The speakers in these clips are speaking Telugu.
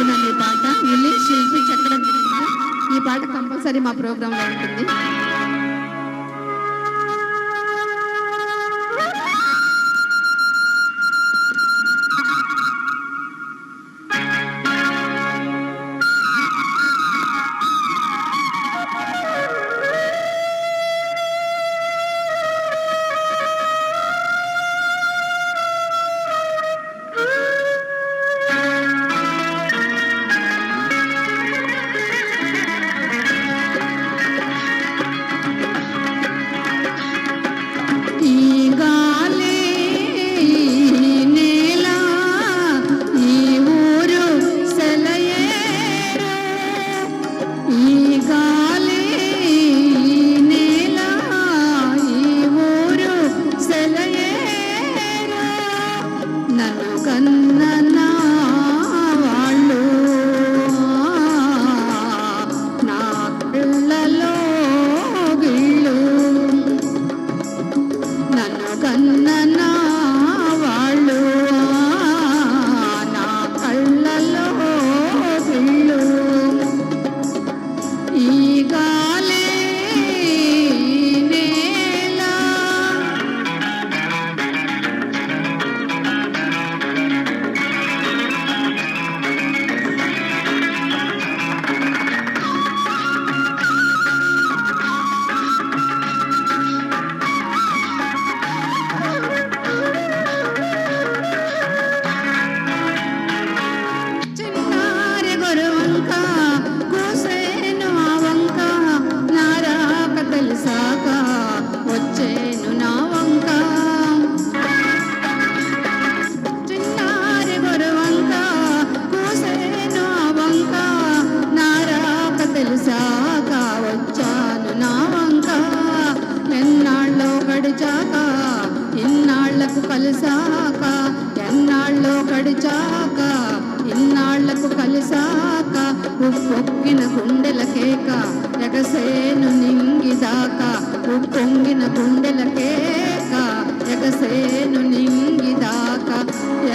పాడుతున్నాను ఈ పాట. విలి శిల్పి చక్రం. ఈ పాట కంపల్సరీ మా ప్రోగ్రాంలో ఉంటుంది. ఇన్నాళ్లకు కలిసాక ఉప్పొంగిన గుండెల కేక ఎగసేను నింగిదాకా ఉప్పొంగిన గుండెల కేక ఎగసేను నింగిదాకా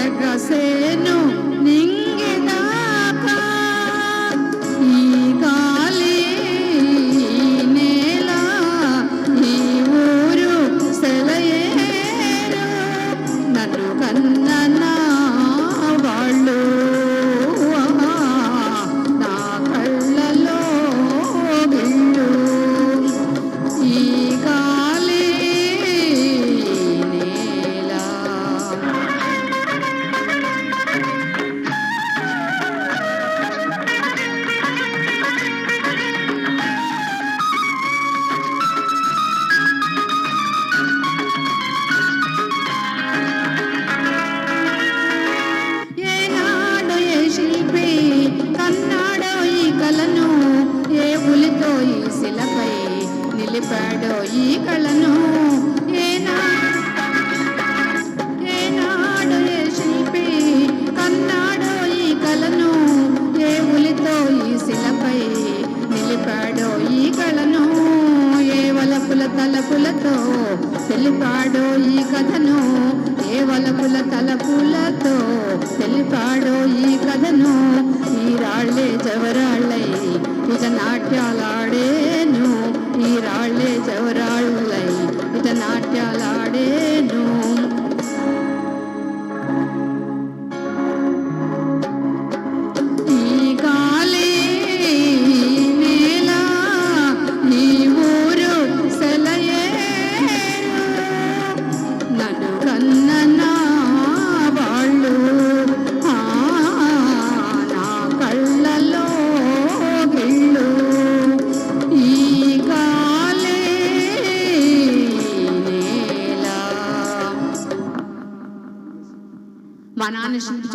ఎగసేను నింగిదాకా ఈ గాలి నేల ఈ ఊరు సెలయేరు నన్ను కన్నా వాళ్ళు నా కళ్ళలో గిళ్ళు ఈ గాలి నేల. ఏనాడు ఏ శిల్పి కన్నాడో ఈ కళను, ఏ ఉలితో ఈ శిలపై నిలిపాడో ఈ కళను. ఏనాడు ఏ శిల్పి కన్నాడో ఈ కళను, ఏ ఉలితో ఈ శిలపై నిలిపాడో ఈ కళను. ఏ వలపుల తలపులతో తెలిపాడో ఈ కథను, ఏ వలపుల తలపులతో తెలిపాడో ఈ కథను. ఈ రాళ్లే జవరాళ్ళై ఇట నాట్యాలాడేను, ఈ రాళ్లే జవరాళ్ళై ఇట నాట్యాలాడేను. ఈ గాలి నేల ఈ ఊరు సెలయేరు నన్ను కన్నా వాళ్ళు నా కళ్ళలో గిళ్ళు ఈ గాలి నేల. మా నాన్న